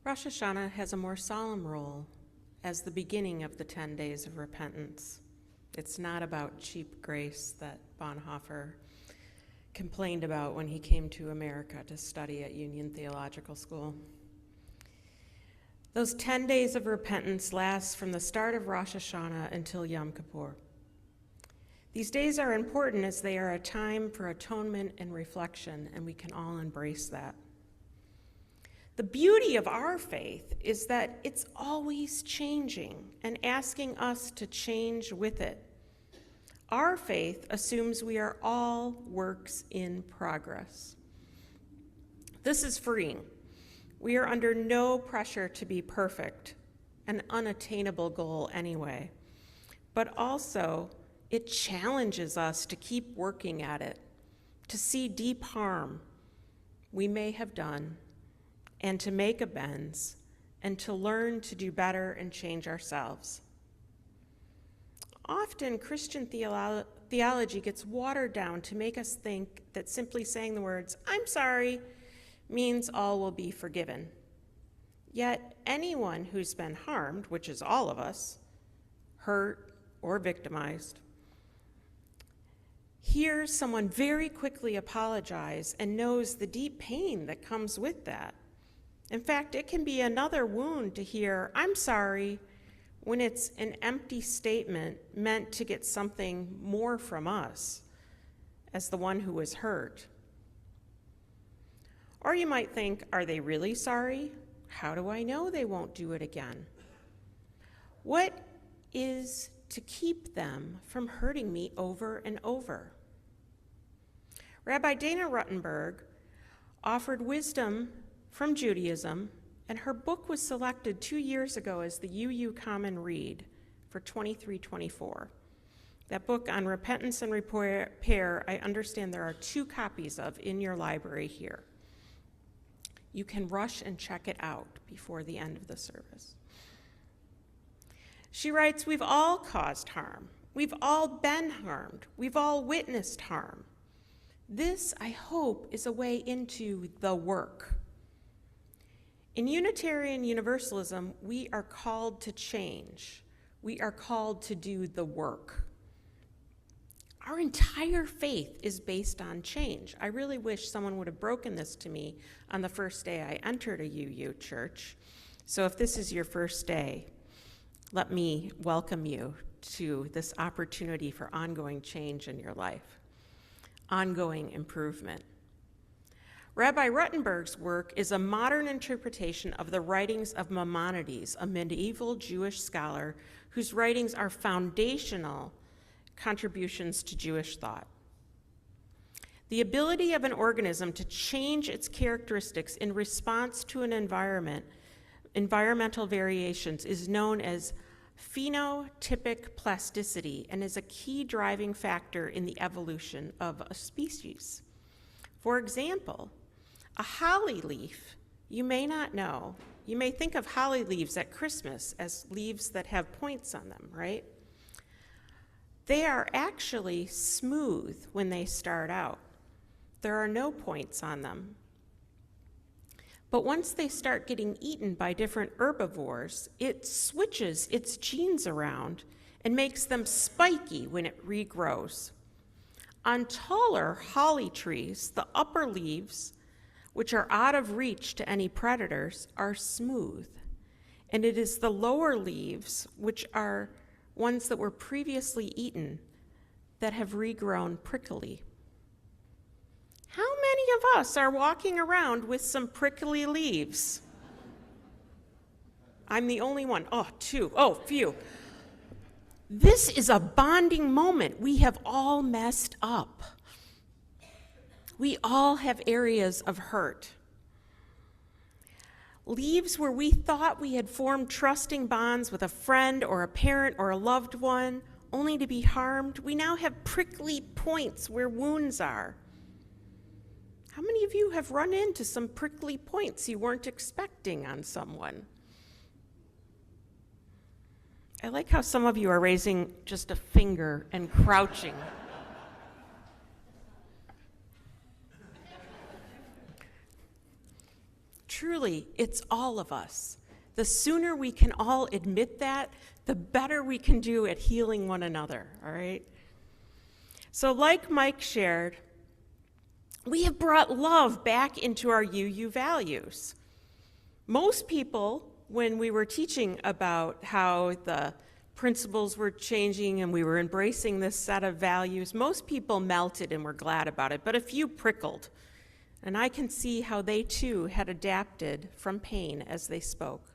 Rosh Hashanah has a more solemn role as the beginning of the 10 days of repentance. It's not about cheap grace that Bonhoeffer complained about when he came to America to study at Union Theological School. Those 10 days of repentance last from the start of Rosh Hashanah until Yom Kippur. These days are important as they are a time for atonement and reflection, and we can all embrace that. The beauty of our faith is that it's always changing and asking us to change with it. Our faith assumes we are all works in progress. This is freeing. We are under no pressure to be perfect, an unattainable goal anyway, but also it challenges us to keep working at it, to see deep harm we may have done, and to make amends, and to learn to do better and change ourselves. Often, Christian theology gets watered down to make us think that simply saying the words, "I'm sorry," means all will be forgiven. Yet, anyone who's been harmed, which is all of us, hurt or victimized, hears someone very quickly apologize and knows the deep pain that comes with that. In fact, it can be another wound to hear, "I'm sorry," when it's an empty statement meant to get something more from us as the one who was hurt. Or you might think, are they really sorry? How do I know they won't do it again? What is to keep them from hurting me over and over? Rabbi Dana Ruttenberg offered wisdom from Judaism, and her book was selected 2 years ago as the UU Common Read for 23-24. That book on repentance and repair, I understand there are 2 copies of in your library here. You can rush and check it out before the end of the service. She writes, "We've all caused harm. We've all been harmed. We've all witnessed harm. This, I hope, is a way into the work. In Unitarian Universalism, we are called to change. We are called to do the work. Our entire faith is based on change. I really wish someone would have broken this to me on the first day I entered a UU church. So if this is your first day, let me welcome you to this opportunity for ongoing change in your life, ongoing improvement. Rabbi Ruttenberg's work is a modern interpretation of the writings of Maimonides, a medieval Jewish scholar whose writings are foundational contributions to Jewish thought. The ability of an organism to change its characteristics in response to an environmental variations is known as phenotypic plasticity and is a key driving factor in the evolution of a species. For example, a holly leaf, you may not know, you may think of holly leaves at Christmas as leaves that have points on them, right? They are actually smooth when they start out. There are no points on them. But once they start getting eaten by different herbivores, it switches its genes around and makes them spiky when it regrows. On taller holly trees, the upper leaves, which are out of reach to any predators, are smooth. And it is the lower leaves, which are ones that were previously eaten, that have regrown prickly. How many of us are walking around with some prickly leaves? I'm the only one. Oh, 2. Oh, phew. This is a bonding moment. We have all messed up. We all have areas of hurt. Leaves where we thought we had formed trusting bonds with a friend or a parent or a loved one, only to be harmed, we now have prickly points where wounds are. How many of you have run into some prickly points you weren't expecting on someone? I like how some of you are raising just a finger and crouching. truly, it's all of us. The sooner we can all admit that, the better we can do at healing one another, all right? So like Mike shared, we have brought love back into our UU values. Most people, when we were teaching about how the principles were changing and we were embracing this set of values, most people melted and were glad about it, but a few prickled. And I can see how they too had adapted from pain as they spoke.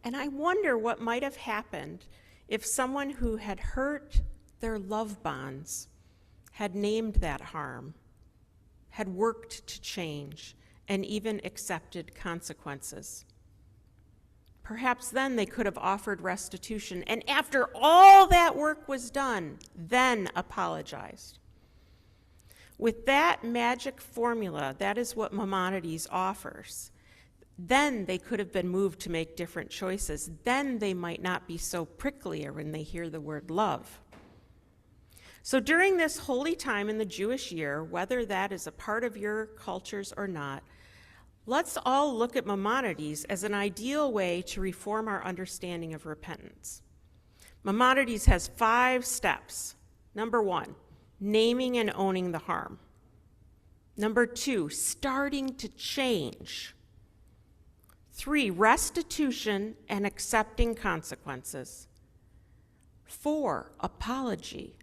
And I wonder what might have happened if someone who had hurt their love bonds had named that harm, had worked to change, and even accepted consequences. Perhaps then they could have offered restitution, and after all that work was done, then apologized. With that magic formula, that is what Maimonides offers. Then they could have been moved to make different choices. Then they might not be so pricklier when they hear the word love. So during this holy time in the Jewish year, whether that is a part of your cultures or not, let's all look at Maimonides as an ideal way to reform our understanding of repentance. Maimonides has 5 steps. Number 1, naming and owning the harm. Number 2, starting to change. 3, restitution and accepting consequences. 4, apology.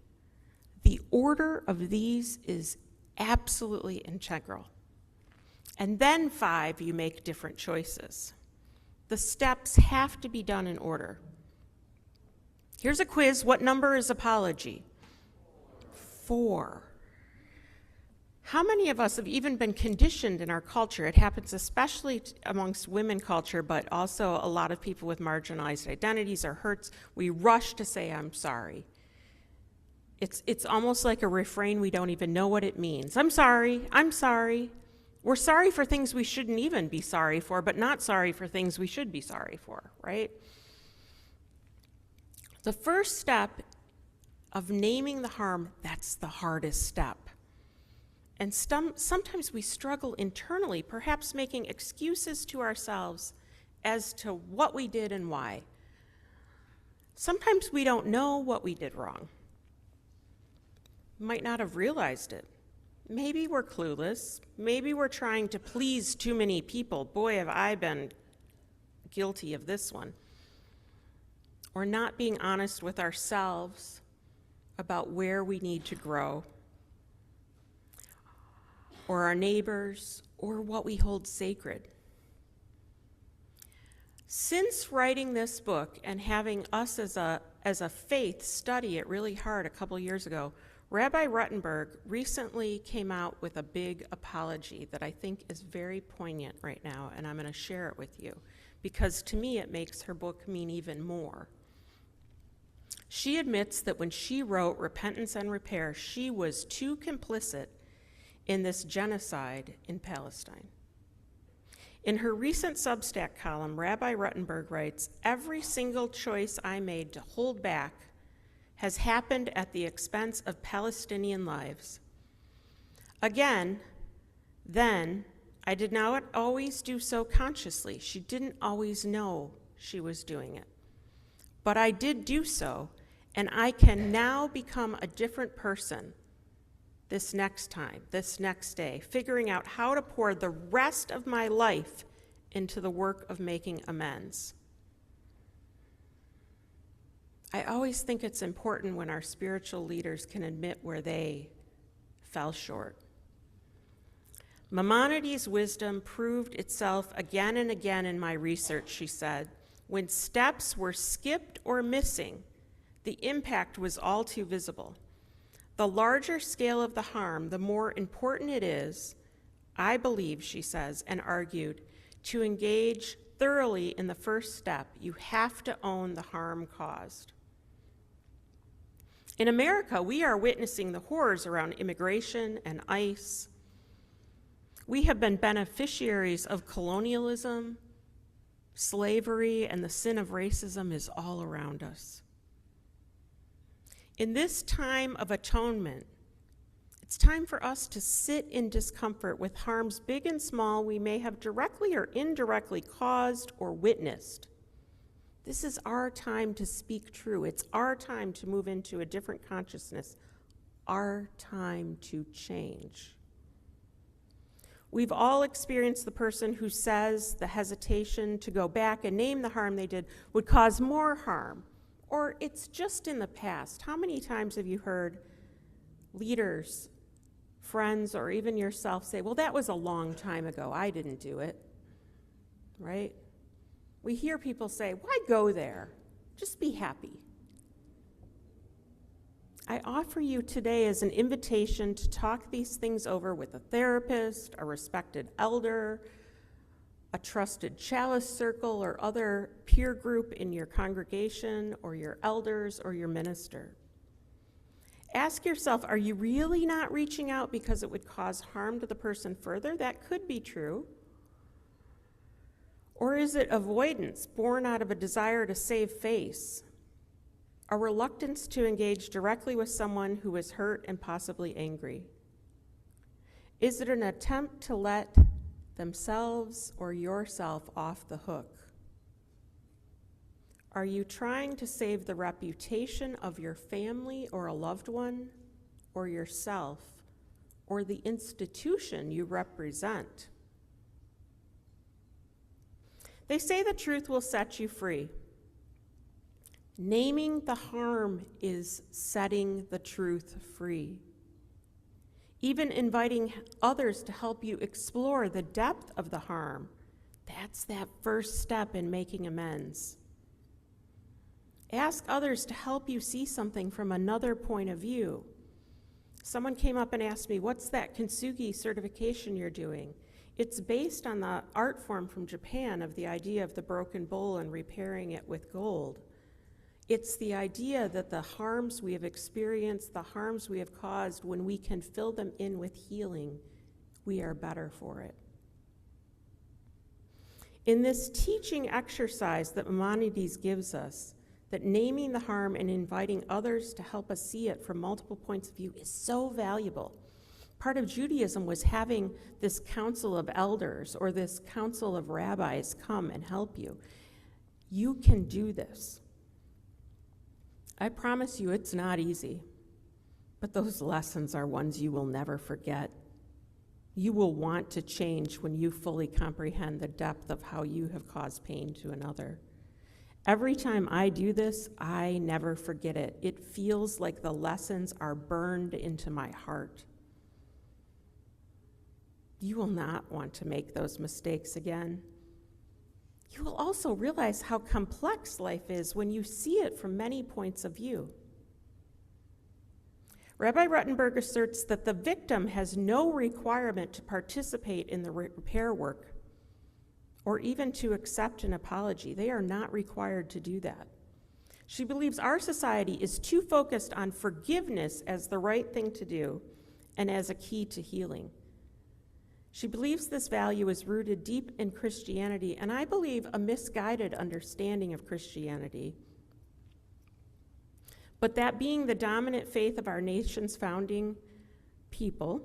The order of these is absolutely integral. And then 5, you make different choices. The steps have to be done in order. Here's a quiz. What number is apology? 4. How many of us have even been conditioned in our culture? It happens especially amongst women culture, but also a lot of people with marginalized identities or hurts. We rush to say, I'm sorry. It's almost like a refrain. We don't even know what it means. I'm sorry. I'm sorry. We're sorry for things we shouldn't even be sorry for, but not sorry for things we should be sorry for, right? The first step of naming the harm, that's the hardest step. And sometimes we struggle internally, perhaps making excuses to ourselves as to what we did and why. Sometimes we don't know what we did wrong. Might not have realized it. Maybe we're clueless. Maybe we're trying to please too many people. Boy, have I been guilty of this one. Or not being honest with ourselves about where we need to grow, or our neighbors, or what we hold sacred. Since writing this book and having us as a faith study it really hard a couple years ago, Rabbi Ruttenberg recently came out with a big apology that I think is very poignant right now, and I'm going to share it with you, because to me it makes her book mean even more. She admits that when she wrote Repentance and Repair, she was too complicit in this genocide in Palestine. In her recent Substack column, Rabbi Ruttenberg writes, "Every single choice I made to hold back has happened at the expense of Palestinian lives. Again, then, I did not always do so consciously. She didn't always know she was doing it. But I did do so, and I can now become a different person this next time, this next day, figuring out how to pour the rest of my life into the work of making amends." I always think it's important when our spiritual leaders can admit where they fell short. Maimonides' wisdom proved itself again and again in my research, she said. When steps were skipped or missing, the impact was all too visible. The larger scale of the harm, the more important it is, I believe, she says, and argued, to engage thoroughly in the first step. You have to own the harm caused. In America, we are witnessing the horrors around immigration and ICE. We have been beneficiaries of colonialism, slavery, and the sin of racism is all around us. In this time of atonement, It's time for us to sit in discomfort with harms big and small we may have directly or indirectly caused or witnessed. This is our time to speak true. It's our time to move into a different consciousness, our time to change. We've all experienced the person who says the hesitation to go back and name the harm they did would cause more harm, or it's just in the past. How many times have you heard leaders, friends, or even yourself say, well, that was a long time ago, I didn't do it, right? We hear people say, why go there? Just be happy. I offer you today as an invitation to talk these things over with a therapist, a respected elder, a trusted chalice circle, or other peer group in your congregation, or your elders, or your minister. Ask yourself, are you really not reaching out because it would cause harm to the person further? That could be true. Or is it avoidance born out of a desire to save face? A reluctance to engage directly with someone who is hurt and possibly angry? Is it an attempt to let themselves or yourself off the hook? Are you trying to save the reputation of your family or a loved one, or yourself, or the institution you represent? They say the truth will set you free. Naming the harm is setting the truth free. Even inviting others to help you explore the depth of the harm, that's that first step in making amends. Ask others to help you see something from another point of view. Someone came up and asked me, what's that kintsugi certification you're doing? It's based on the art form from Japan of the idea of the broken bowl and repairing it with gold. It's the idea that the harms we have experienced, the harms we have caused, when we can fill them in with healing, we are better for it. In this teaching exercise that Maimonides gives us, that naming the harm and inviting others to help us see it from multiple points of view is so valuable. Part of Judaism was having this council of elders or this council of rabbis come and help you. You can do this. I promise you it's not easy, but those lessons are ones you will never forget. You will want to change when you fully comprehend the depth of how you have caused pain to another. Every time I do this, I never forget it. It feels like the lessons are burned into my heart. You will not want to make those mistakes again. You will also realize how complex life is when you see it from many points of view. Rabbi Ruttenberg asserts that the victim has no requirement to participate in the repair work or even to accept an apology. They are not required to do that. She believes our society is too focused on forgiveness as the right thing to do and as a key to healing. She believes this value is rooted deep in Christianity, and I believe a misguided understanding of Christianity. But that being the dominant faith of our nation's founding people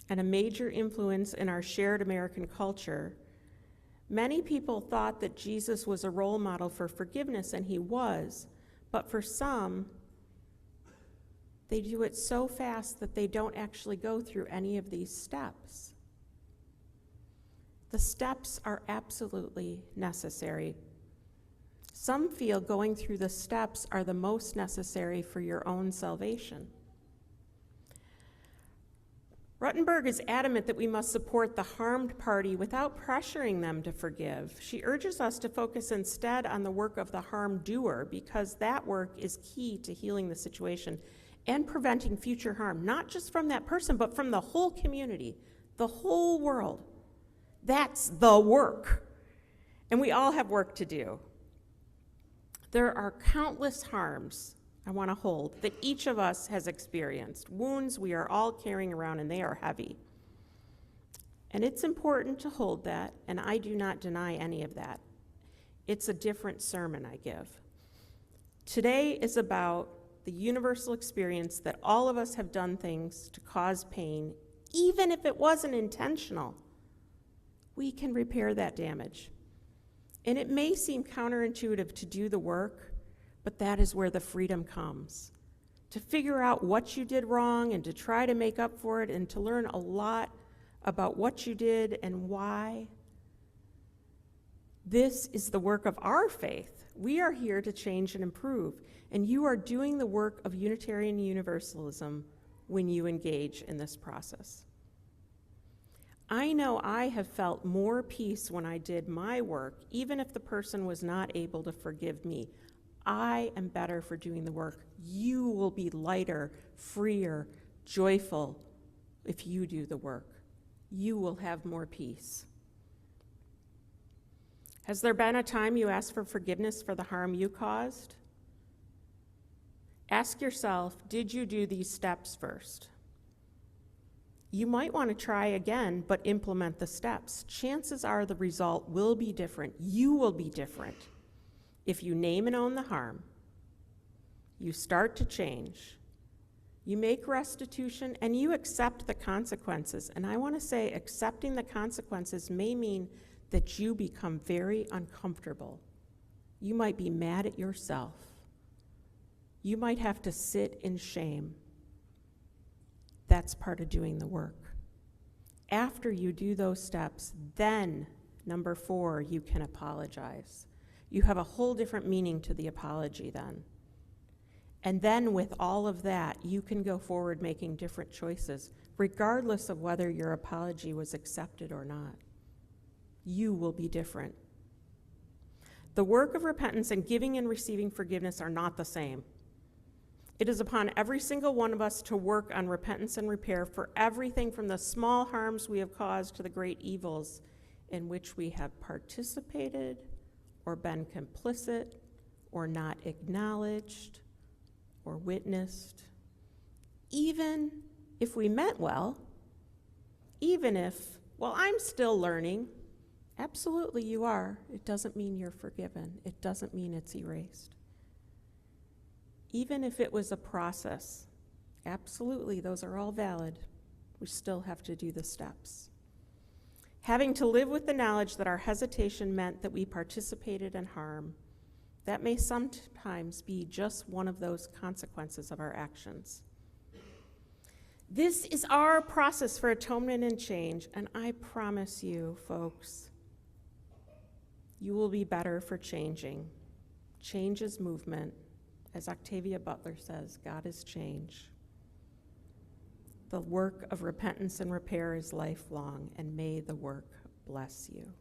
and a major influence in our shared American culture, many people thought that Jesus was a role model for forgiveness, and he was, but for some, they do it so fast that they don't actually go through any of these steps. The steps are absolutely necessary. Some feel going through the steps are the most necessary for your own salvation. Ruttenberg is adamant that we must support the harmed party without pressuring them to forgive. She urges us to focus instead on the work of the harm doer, because that work is key to healing the situation and preventing future harm, not just from that person, but from the whole community, the whole world. That's the work. And we all have work to do. There are countless harms I want to hold that each of us has experienced, wounds we are all carrying around, and they are heavy. And it's important to hold that, and I do not deny any of that. It's a different sermon I give. Today is about the universal experience that all of us have done things to cause pain, even if it wasn't intentional, we can repair that damage. And it may seem counterintuitive to do the work, but that is where the freedom comes. To figure out what you did wrong and to try to make up for it and to learn a lot about what you did and why. This is the work of our faith. We are here to change and improve, and you are doing the work of Unitarian Universalism when you engage in this process. I know I have felt more peace when I did my work, even if the person was not able to forgive me. I am better for doing the work. You will be lighter, freer, joyful if you do the work. You will have more peace. Has there been a time you asked for forgiveness for the harm you caused? Ask yourself, did you do these steps first? You might want to try again, but implement the steps. Chances are the result will be different. You will be different. If you name and own the harm, you start to change, you make restitution, and you accept the consequences. And I want to say accepting the consequences may mean that you become very uncomfortable. You might be mad at yourself. You might have to sit in shame. That's part of doing the work. After you do those steps, then, number 4, you can apologize. You have a whole different meaning to the apology then. And then with all of that, you can go forward making different choices, regardless of whether your apology was accepted or not. You will be different. The work of repentance and giving and receiving forgiveness are not the same. It is upon every single one of us to work on repentance and repair for everything from the small harms we have caused to the great evils in which we have participated or been complicit or not acknowledged or witnessed. Even if we meant well, even if, well, I'm still learning. Absolutely you are. It doesn't mean you're forgiven. It doesn't mean it's erased. Even if it was a process, absolutely, those are all valid. We still have to do the steps. Having to live with the knowledge that our hesitation meant that we participated in harm, that may sometimes be just one of those consequences of our actions. This is our process for atonement and change, and I promise you, folks, you will be better for changing. Change is movement. As Octavia Butler says, God is change. The work of repentance and repair is lifelong, and may the work bless you.